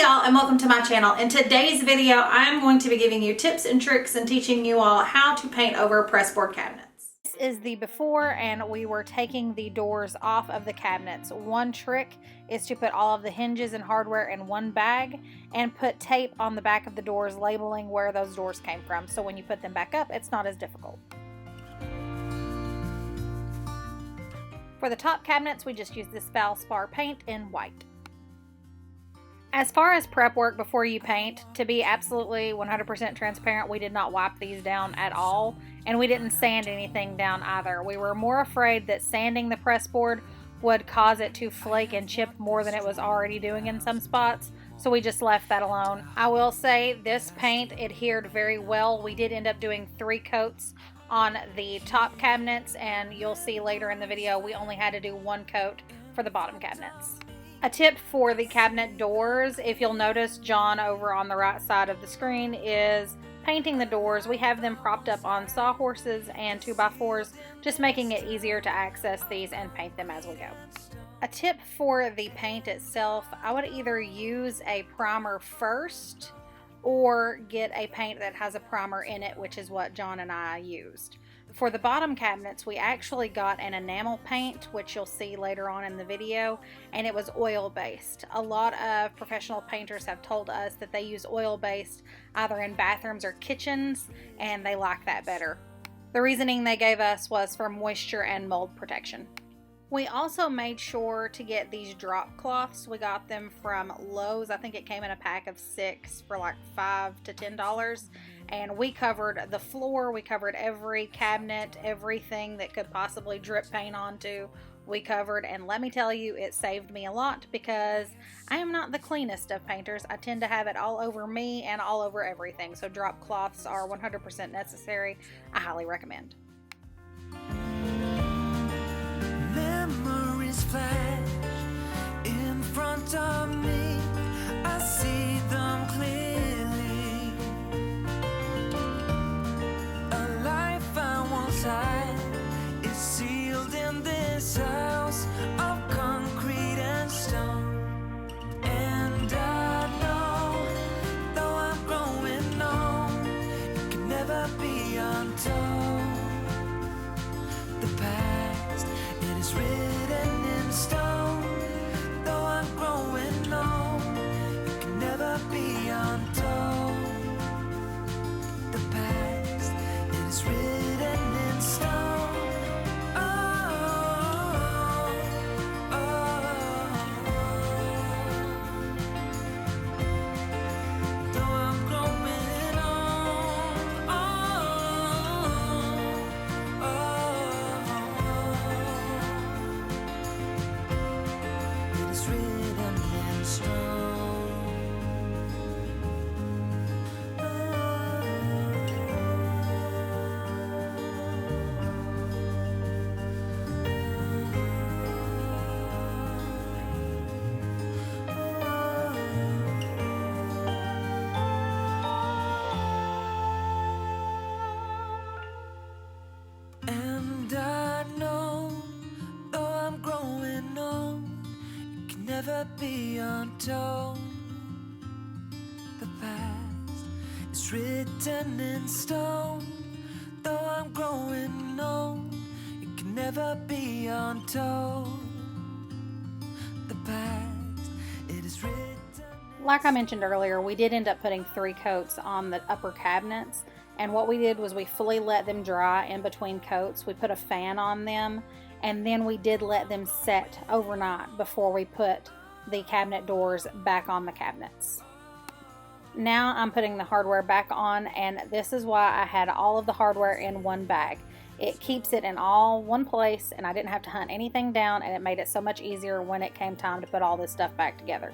y'all, and welcome to my channel. In today's video, I'm going to be giving you tips and tricks and teaching you all how to paint over pressboard cabinets. This is the before, and we were taking the doors off of the cabinets. One trick is to put all of the hinges and hardware in one bag and put tape on the back of the doors labeling where those doors came from, so when you put them back up, it's not as difficult. For the top cabinets, we just use this Valspar paint in white. As far as prep work before you paint, to be absolutely 100% transparent, we did not wipe these down at all, and we didn't sand anything down either. We were more afraid that sanding the pressboard would cause it to flake and chip more than it was already doing in some spots, so we just left that alone. I will say this paint adhered very well. We did end up doing 3 coats on the top cabinets, and you'll see later in the video we only had to do 1 coat for the bottom cabinets. A tip for the cabinet doors, if you'll notice, John over on the right side of the screen is painting the doors. We have them propped up on sawhorses and 2x4s, just making it easier to access these and paint them as we go. A tip for the paint itself, I would either use a primer first or get a paint that has a primer in it, which is what John and I used. For the bottom cabinets, we actually got an enamel paint, which you'll see later on in the video, and it was oil-based. A lot of professional painters have told us that they use oil-based either in bathrooms or kitchens, and they like that better. The reasoning they gave us was for moisture and mold protection. We also made sure to get these drop cloths. We got them from Lowe's. I think it came in a pack of 6 for like $5 to $10. And we covered the floor. We covered every cabinet, everything that could possibly drip paint onto. We covered, and let me tell you, it saved me a lot because I am not the cleanest of painters. I tend to have it all over me and all over everything. So drop cloths are 100% necessary. I highly recommend. Memories flash in front of me. I see them clearly. A life I once had is sealed in this house of concrete and stone. And I know, though I'm growing old, it can never be untold. The past, it is written in stone. Though I'm growing old, it can never be untold. The past, it is written in stone. Oh, oh, oh. Though I'm growing old, it is written in stone. And I know, though I'm growing old, it can never be untold. The past is written in stone. Though I'm growing old, it can never be untold. The past, it is written. Like I mentioned earlier, we did end up putting 3 coats on the upper cabinets, and what we did was we fully let them dry in between coats. We put a fan on them, and then we did let them set overnight before we put the cabinet doors back on the cabinets. Now I'm putting the hardware back on, and this is why I had all of the hardware in one bag. It keeps it in all one place, and I didn't have to hunt anything down, and it made it so much easier when it came time to put all this stuff back together.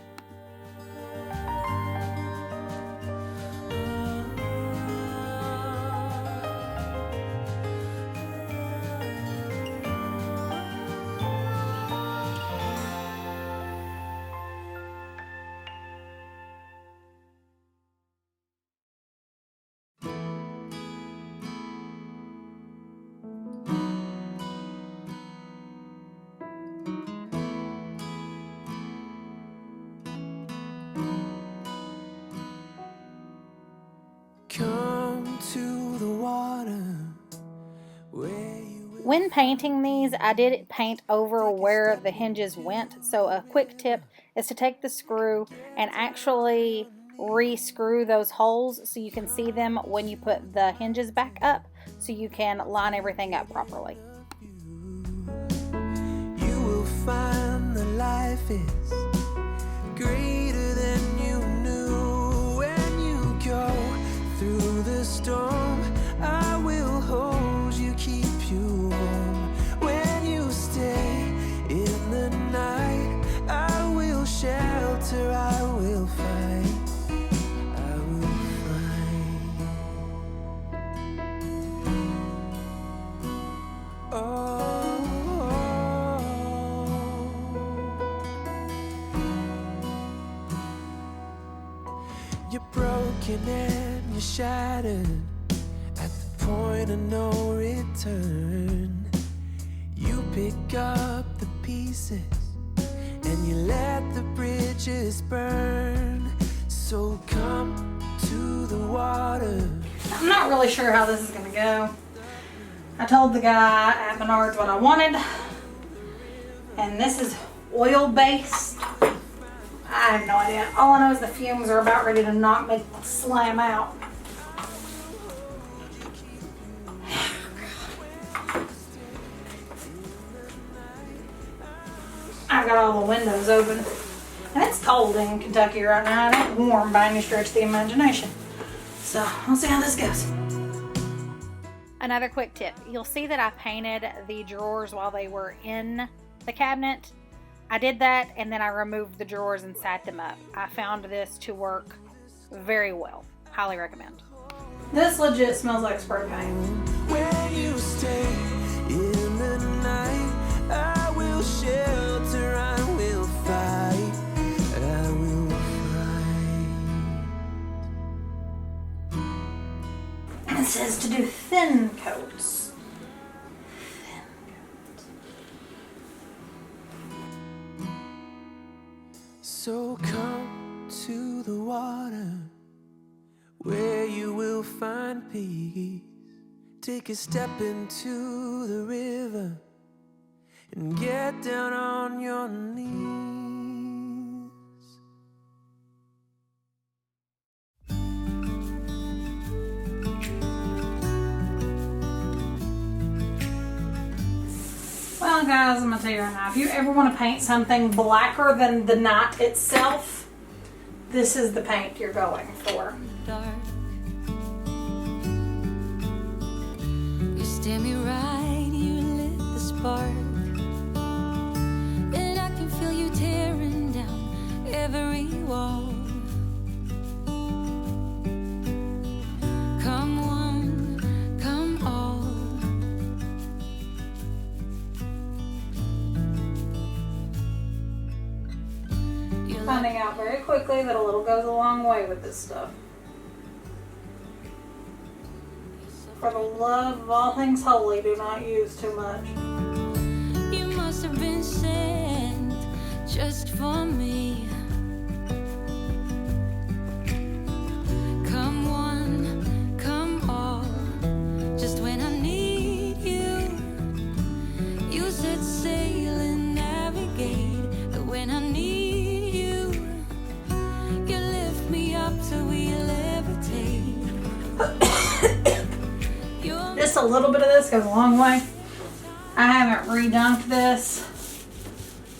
When painting these, I did paint over where the hinges went, so a quick tip is to take the screw and actually re-screw those holes so you can see them when you put the hinges back up, so you can line everything up properly. You will find that life is greater than you knew. When you go through the storm, I will hold you, keep you warm. When you stay in the night, I will shelter, I will fight, I will fight. Oh, you're broken and you're shattered at the point of no return. You pick up the pieces and you let the bridges burn. So come to the water. I'm not really sure how this is going to go. I told the guy at Menards what I wanted, and this is oil-based. I have no idea. All I know is the fumes are about ready to knock me slam out. I've got all the windows open, and it's cold in Kentucky right now. It ain't warm by any stretch of the imagination. So we'll see how this goes. Another quick tip. You'll see that I painted the drawers while they were in the cabinet. I did that, and then I removed the drawers and sat them up. I found this to work very well. Highly recommend. This legit smells like spray paint. When you stay in the night, I will shelter, I will fight, I will fight. It says to do thin coats. So come to the water where you will find peace. Take a step into the river and get down on your knees. Well, guys, I'm going to tell you right now, if you ever want to paint something blacker than the night itself, this is the paint you're going for. Dark. You stare me right, you lit the spark, and I can feel you tearing down every wall. Come one, come all. Finding out very quickly that a little goes a long way with this stuff. For the love of all things holy, do not use too much. You must have been sent just for me. Come one, come all. Just when I need you, you set sail and navigate. But when I need you, you lift me up till we levitate. Just a little bit of this goes a long way. I haven't redunked this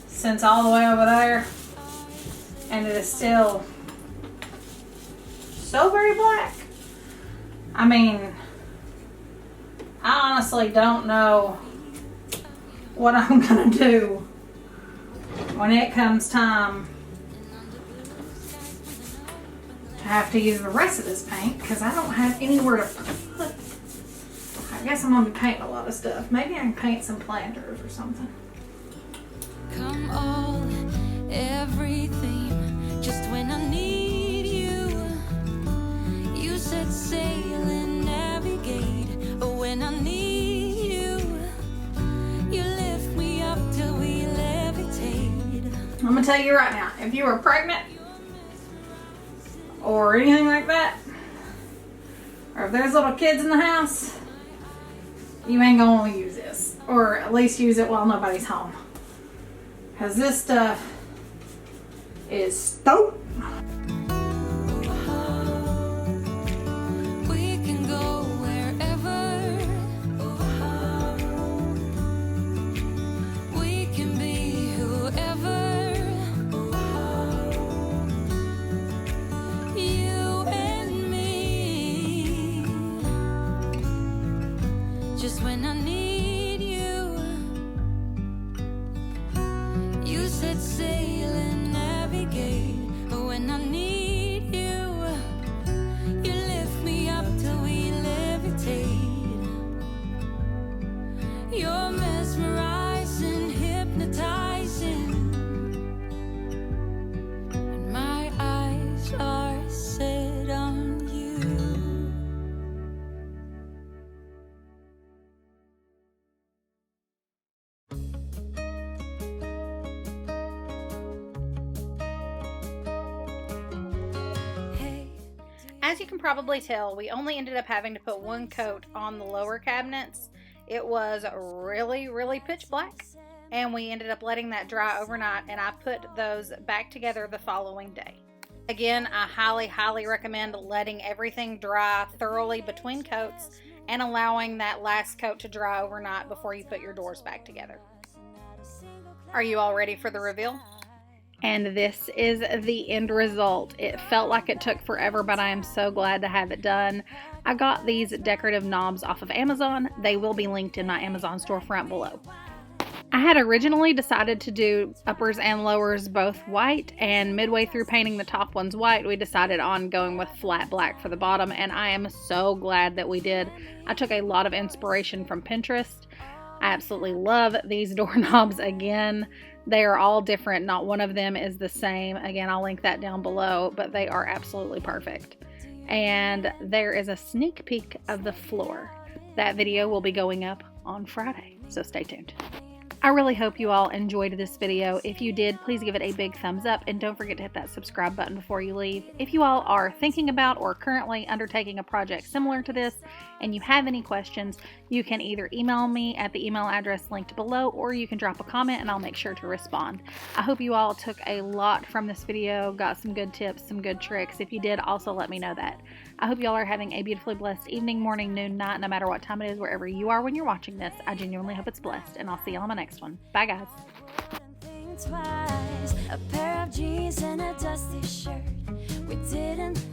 since all the way over there, and it is still so very black. I mean, I honestly don't know what I'm gonna do when it comes time to have to use the rest of this paint, because I don't have anywhere to put. I guess I'm gonna be painting a lot of stuff. Maybe I can paint some planters or something. Come all, everything, just when I need you. You set sail and navigate. But when I need you, you lift me up till we levitate. I'm gonna tell you right now, if you were pregnant or anything like that, or if there's little kids in the house, you ain't gonna use this. Or at least use it while nobody's home. Because this stuff is stoked. We can go wherever. We can be whoever. You and me. Just when I need you. You said sail and navigate. But when I need you, you lift me up till we levitate. You're mesmerizing, hypnotizing, and my eyes are set on you. Hey, As you can probably tell, we only ended up having to put one coat on the lower cabinets. It was really, really pitch black, and we ended up letting that dry overnight, and I put those back together the following day. Again, I highly, highly recommend letting everything dry thoroughly between coats and allowing that last coat to dry overnight before you put your doors back together. Are you all ready for the reveal? And this is the end result. It felt like it took forever, but I am so glad to have it done. I got these decorative knobs off of Amazon. They will be linked in my Amazon storefront below. I had originally decided to do uppers and lowers both white, and midway through painting the top ones white, we decided on going with flat black for the bottom, and I am so glad that we did. I took a lot of inspiration from Pinterest. I absolutely love these doorknobs again. They are all different. Not one of them is the same. Again, I'll link that down below, but they are absolutely perfect. And there is a sneak peek of the floor. That video will be going up on Friday, so stay tuned. I really hope you all enjoyed this video. If you did, please give it a big thumbs up and don't forget to hit that subscribe button before you leave. If you all are thinking about or currently undertaking a project similar to this and you have any questions, you can either email me at the email address linked below, or you can drop a comment and I'll make sure to respond. I hope you all took a lot from this video, got some good tips, some good tricks. If you did, also let me know that. I hope you all are having a beautifully blessed evening, morning, noon, night, no matter what time it is, wherever you are when you're watching this. I genuinely hope it's blessed, and I'll see y'all on my next one. Bye, guys. twice, a pair of jeans and a dusty shirt. We didn't